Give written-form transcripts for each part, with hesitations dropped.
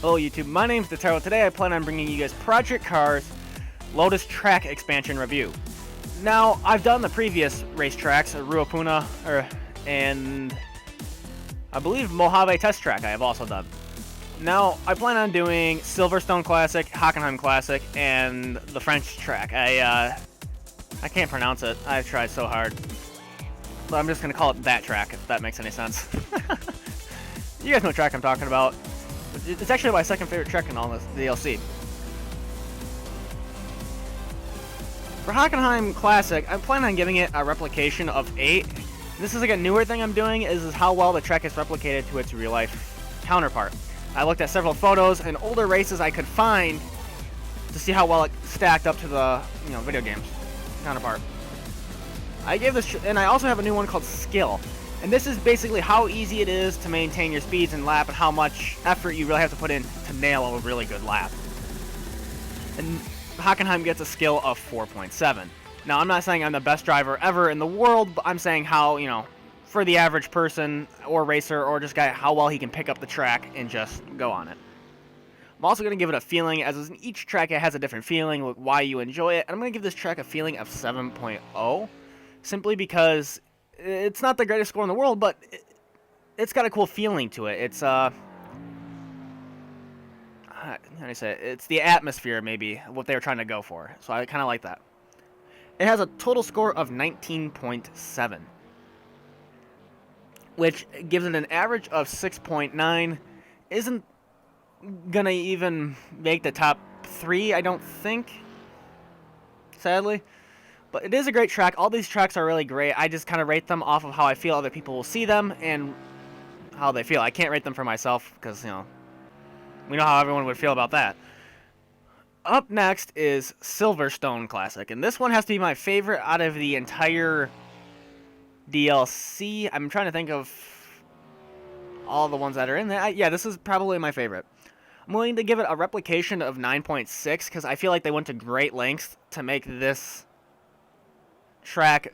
Hello YouTube, my name's Detaro. Today I plan on bringing you guys Project Cars Lotus Track Expansion Review. Now, I've done the previous racetracks, Ruapuna, and I believe Mojave Test Track I have also done. Now, I plan on doing Silverstone Classic, Hockenheim Classic, and the French track. I can't pronounce it. I've tried so hard. But I'm just going to call it that track, if that makes any sense. You guys know what track I'm talking about. It's actually my second favorite track in all this DLC. For Hockenheim Classic, I plan on giving it a replication of 8. This is like a newer thing I'm doing, is how well the track is replicated to its real-life counterpart. I looked at several photos and older races I could find to see how well it stacked up to the video games counterpart. I gave this, and I also have a new one called Skill. And this is basically how easy it is to maintain your speeds and lap and how much effort you really have to put in to nail a really good lap. And Hockenheim gets a skill of 4.7. Now, I'm not saying I'm the best driver ever in the world, but I'm saying how, for the average person or racer or just guy, how well he can pick up the track and just go on it. I'm also going to give it a feeling, as in each track it has a different feeling, why you enjoy it. And I'm going to give this track a feeling of 7.0, simply because it's not the greatest score in the world, but it's got a cool feeling to it. It's how do I say it? It's the atmosphere, maybe, what they were trying to go for. So I kind of like that. It has a total score of 19.7, which gives it an average of 6.9. Isn't gonna even make the top 3, I don't think, sadly. But it is a great track. All these tracks are really great. I just kind of rate them off of how I feel other people will see them and how they feel. I can't rate them for myself because, we know how everyone would feel about that. Up next is Silverstone Classic. And this one has to be my favorite out of the entire DLC. I'm trying to think of all the ones that are in there. Yeah, this is probably my favorite. I'm willing to give it a replication of 9.6 because I feel like they went to great lengths to make this track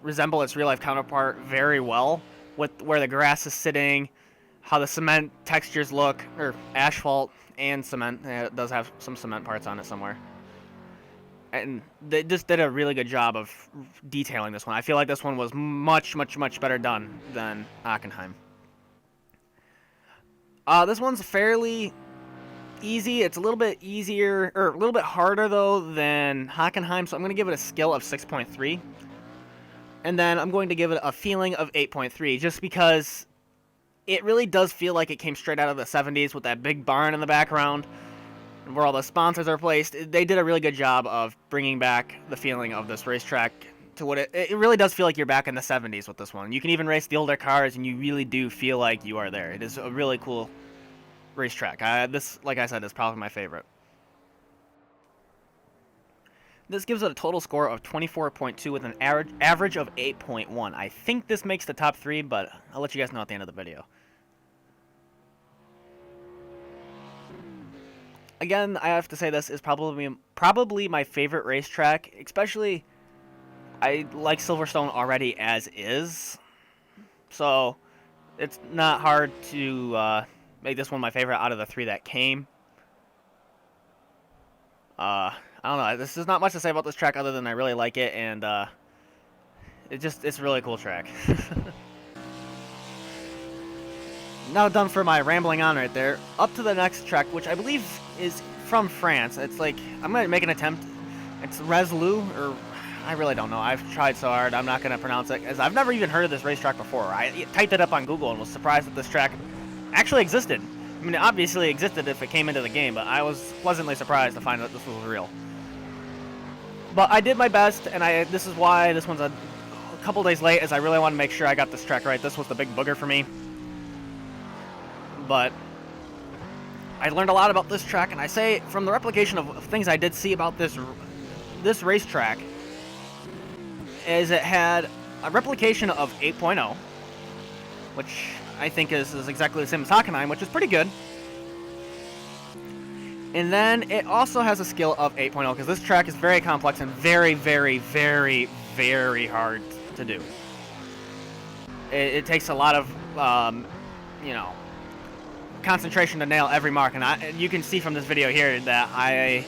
resemble its real-life counterpart very well, with where the grass is sitting, how the cement textures look, or asphalt and cement. It does have some cement parts on it somewhere. And they just did a really good job of detailing this one. I feel like this one was much, much, much better done than Hockenheim. This one's fairly easy. It's a little bit easier, or a little bit harder though than Hockenheim, so I'm going to give it a skill of 6.3. And then I'm going to give it a feeling of 8.3, just because it really does feel like it came straight out of the 70s with that big barn in the background where all the sponsors are placed. They did a really good job of bringing back the feeling of this racetrack to what it really does feel like you're back in the 70s with this one. You can even race the older cars and you really do feel like you are there. It is a really cool racetrack. This, like I said, is probably my favorite. This gives it a total score of 24.2 with an average of 8.1. I think this makes the top 3, but I'll let you guys know at the end of the video. Again, I have to say this is probably my favorite racetrack, especially I like Silverstone already as is, so it's not hard to make this one my favorite out of the 3 that came. I don't know. This is not much to say about this track other than I really like it, and it's a really cool track. Now done for my rambling on right there. Up to the next track, which I believe is from France. It's like, I'm going to make an attempt. It's Reslou, or I really don't know. I've tried so hard. I'm not going to pronounce it, as I've never even heard of this racetrack before. I typed it up on Google and was surprised that this track actually existed. I mean, it obviously existed if it came into the game, but I was pleasantly surprised to find that this was real. But I did my best, and this is why this one's a couple days late, as I really want to make sure I got this track right. This was the big booger for me. But I learned a lot about this track, and I say from the replication of things I did see about this racetrack is it had a replication of 8.0, which I think is exactly the same as Hockenheim, which is pretty good. And then it also has a skill of 8.0, because this track is very complex and very, very, very, very hard to do. It takes a lot of, concentration to nail every mark, and you can see from this video here that I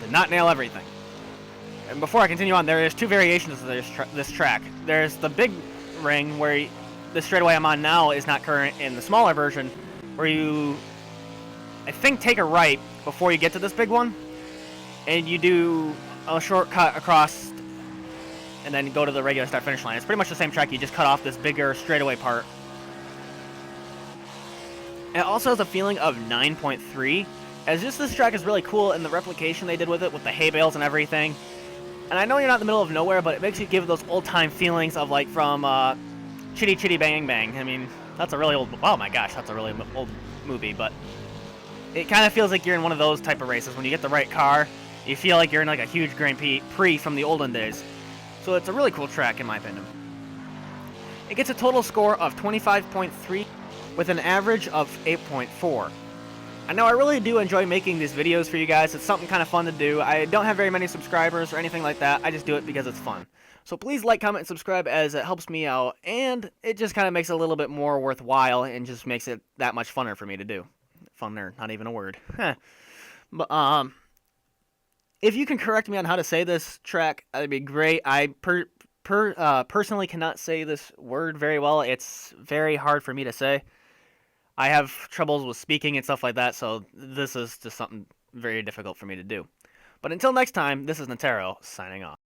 did not nail everything. And before I continue on, there's two variations of this track. There's the big ring, where the straightaway I'm on now is not current, in the smaller version, where you, I think, take a right before you get to this big one, and you do a shortcut across, and then go to the regular start-finish line. It's pretty much the same track, you just cut off this bigger straightaway part. It also has a feeling of 9.3, as just this track is really cool, and the replication they did with it, with the hay bales and everything. And I know you're not in the middle of nowhere, but it makes you give those old-time feelings of, like, from Chitty Chitty Bang Bang. I mean, that's a really old, oh my gosh, that's a really old movie, but it kind of feels like you're in one of those type of races. When you get the right car, you feel like you're in like a huge Grand Prix from the olden days. So it's a really cool track in my opinion. It gets a total score of 25.3 with an average of 8.4. I know I really do enjoy making these videos for you guys. It's something kind of fun to do. I don't have very many subscribers or anything like that. I just do it because it's fun. So please like, comment, and subscribe, as it helps me out, and it just kind of makes it a little bit more worthwhile and just makes it that much funner for me to do. Funner, not even a word. But if you can correct me on how to say this track, that'd be great. I personally cannot say this word very well. It's very hard for me to say. I have troubles with speaking and stuff like that, so this is just something very difficult for me to do. But until next time, this is Notaro, signing off.